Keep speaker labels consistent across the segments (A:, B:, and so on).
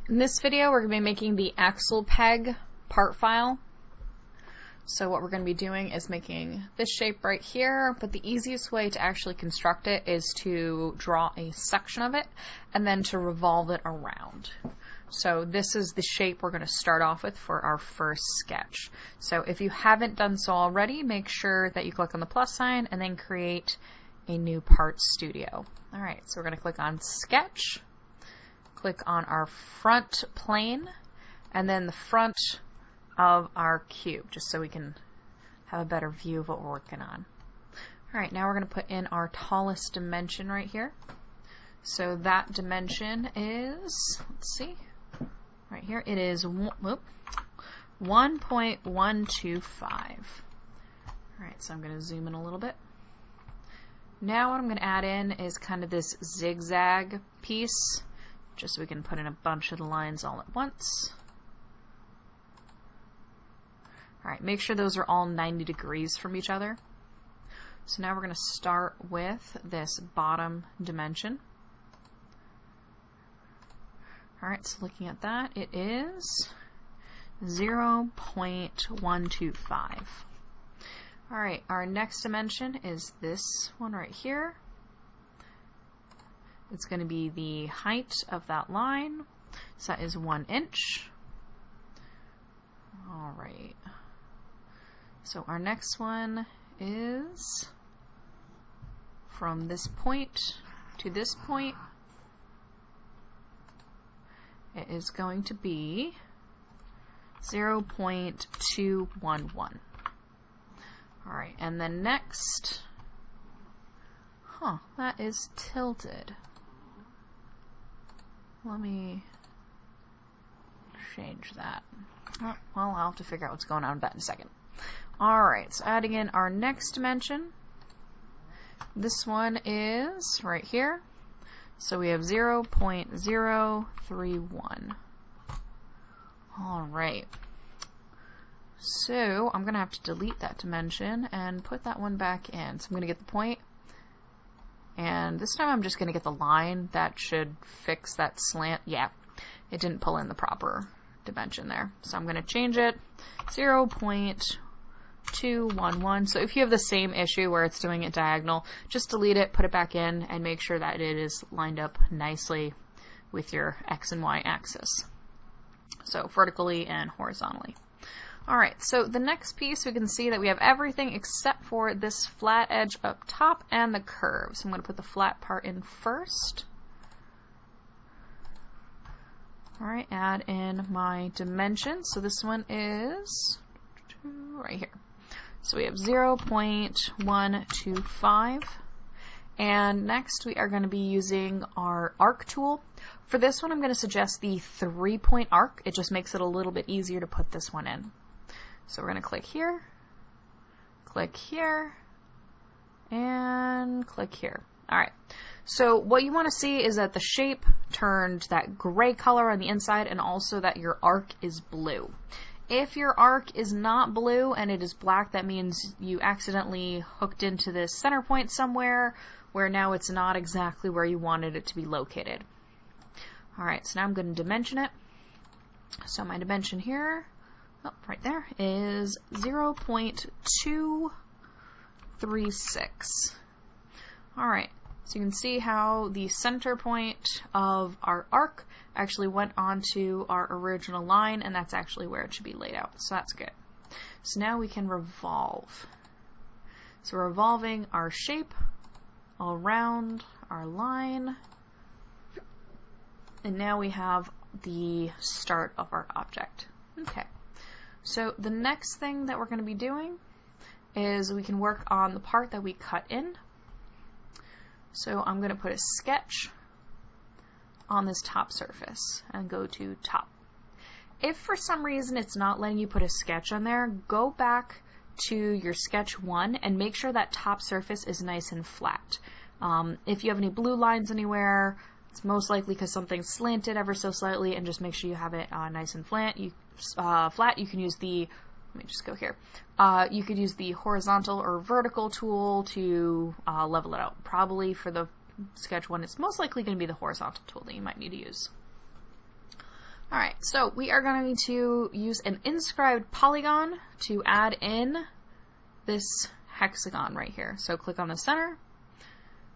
A: In this video, we're going to be making the axle peg part file. So what we're going to be doing is making this shape right here, but the easiest way to actually construct it is to draw a section of it and then to revolve it around. So this is the shape we're going to start off with for our first sketch. So if you haven't done so already, make sure that you click on the plus sign and then create a new part studio. Alright, so we're going to click on Sketch, click on our front plane, and then the front of our cube, just so we can have a better view of what we're working on. Alright, now we're going to put in our tallest dimension right here. So that dimension is, let's see, right here, it is 1.125. Alright, so I'm going to zoom in a little bit. Now what I'm going to add in is kind of this zigzag piece, just so we can put in a bunch of the lines all at once. Alright, make sure those are all 90 degrees from each other. So now we're going to start with this bottom dimension. Alright, so looking at that, it is 0.125. Alright, our next dimension is this one right here. It's going to be the height of that line. So that is 1 inch. Alright. So our next one is from this point to this point. It is going to be 0.211. Alright, and then next, that is tilted. Let me change that. Oh, well, I'll have to figure out what's going on with that in a second. Alright, so adding in our next dimension. This one is right here. So we have 0.031. Alright. So I'm going to have to delete that dimension and put that one back in. So I'm going to get the point. And this time I'm just going to get the line. That should fix that slant. Yeah, it didn't pull in the proper dimension there. So I'm going to change it. 0.211. So if you have the same issue where it's doing it diagonal, just delete it, put it back in, and make sure that it is lined up nicely with your X and Y axis. So vertically and horizontally. Alright, so the next piece we can see that we have everything except for this flat edge up top and the curve. So I'm going to put the flat part in first. Alright, add in my dimensions. So this one is right here. So we have 0.125. And next we are going to be using our arc tool. For this one I'm going to suggest the 3-point arc. It just makes it a little bit easier to put this one in. So we're going to click here, and click here. Alright, so what you want to see is that the shape turned that gray color on the inside and also that your arc is blue. If your arc is not blue and it is black, that means you accidentally hooked into this center point somewhere where now it's not exactly where you wanted it to be located. Alright, so now I'm going to dimension it. So my dimension here, right there, is 0.236. Alright, so you can see how the center point of our arc actually went onto our original line, and that's actually where it should be laid out. So that's good. So now we can revolve. So we're revolving our shape around our line, and now we have the start of our object. Okay. So the next thing that we're going to be doing is we can work on the part that we cut in. So I'm going to put a sketch on this top surface and go to top. If for some reason it's not letting you put a sketch on there, go back to your sketch 1 and make sure that top surface is nice and flat. If you have any blue lines anywhere, it's most likely because something's slanted ever so slightly, and just make sure you have it nice and flat. You can use the, let me just go here. You could use the horizontal or vertical tool to level it out. Probably for the sketch 1, it's most likely going to be the horizontal tool that you might need to use. Alright, so we are going to use an inscribed polygon to add in this hexagon right here. So click on the center,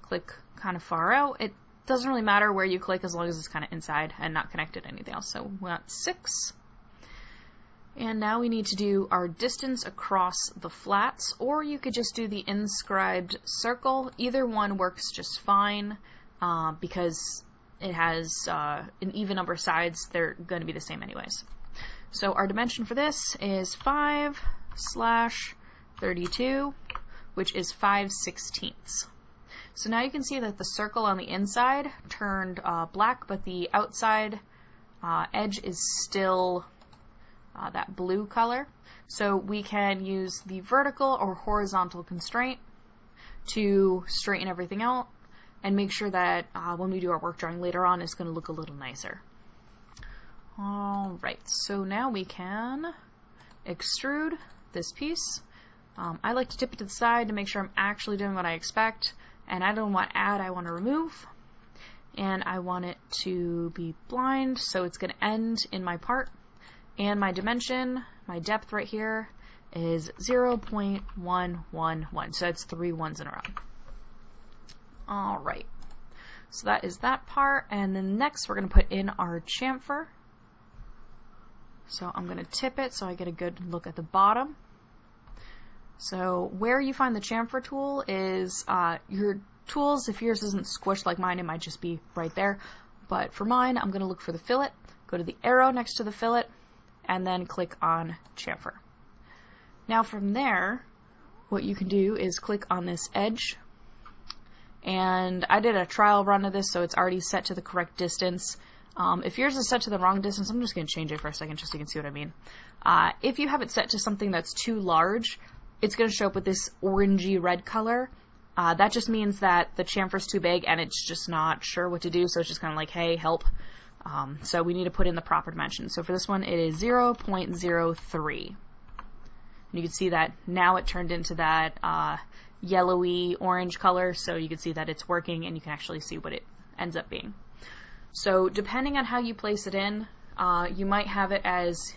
A: click kind of far out. It doesn't really matter where you click as long as it's kind of inside and not connected to anything else. So we want 6. And now we need to do our distance across the flats, or you could just do the inscribed circle. Either one works just fine because it has an even number of sides. They're going to be the same anyways. So our dimension for this is 5/32, which is 5/16. So now you can see that the circle on the inside turned black, but the outside edge is still that blue color. So we can use the vertical or horizontal constraint to straighten everything out and make sure that when we do our work drawing later on, it's going to look a little nicer. Alright, so now we can extrude this piece. I like to tip it to the side to make sure I'm actually doing what I expect, and I don't want add, I want to remove. And I want it to be blind, so it's going to end in my part. And my dimension, my depth right here, is 0.111. So that's 3 ones in a row. Alright, so that is that part. And then next we're going to put in our chamfer. So I'm going to tip it so I get a good look at the bottom. So where you find the chamfer tool is your tools. If yours isn't squished like mine, it might just be right there. But for mine, I'm going to look for the fillet, go to the arrow next to the fillet, and then click on chamfer. Now from there, what you can do is click on this edge, and I did a trial run of this, so it's already set to the correct distance. If yours is set to the wrong distance, I'm just going to change it for a second just so you can see what I mean. If you have it set to something that's too large, it's going to show up with this orangey red color. That just means that the chamfer's too big and it's just not sure what to do, so it's just kind of like, hey, help. So we need to put in the proper dimension. So for this one, it is 0.03. And you can see that now it turned into that yellowy orange color, so you can see that it's working and you can actually see what it ends up being. So depending on how you place it in, you might have it as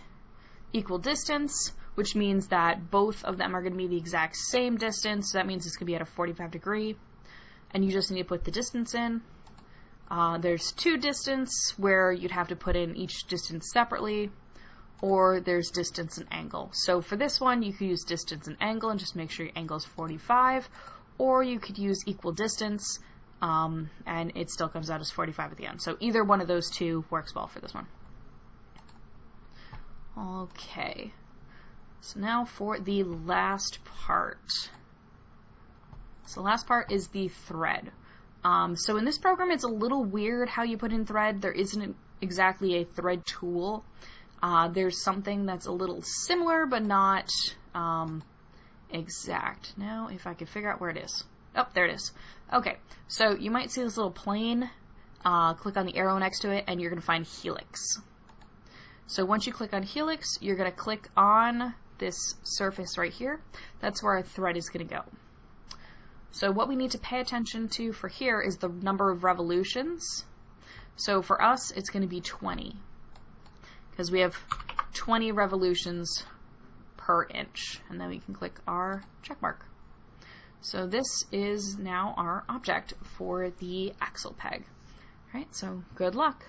A: equal distance, which means that both of them are going to be the exact same distance. So that means it's going to be at a 45 degree. And you just need to put the distance in. There's 2 distance where you'd have to put in each distance separately, or there's distance and angle. So for this one, you could use distance and angle and just make sure your angle is 45, or you could use equal distance and it still comes out as 45 at the end. So either one of those two works well for this one. Okay, so now for the last part. So the last part is the thread. So in this program, it's a little weird how you put in thread. There isn't exactly a thread tool. There's something that's a little similar, but not exact. Now, if I could figure out where it is. Oh, there it is. Okay, so you might see this little plane. Click on the arrow next to it, and you're going to find helix. So once you click on helix, you're going to click on this surface right here. That's where our thread is going to go. So what we need to pay attention to for here is the number of revolutions. So for us, it's going to be 20, because we have 20 revolutions per inch. And then we can click our check mark. So this is now our object for the axle peg. All right, so good luck.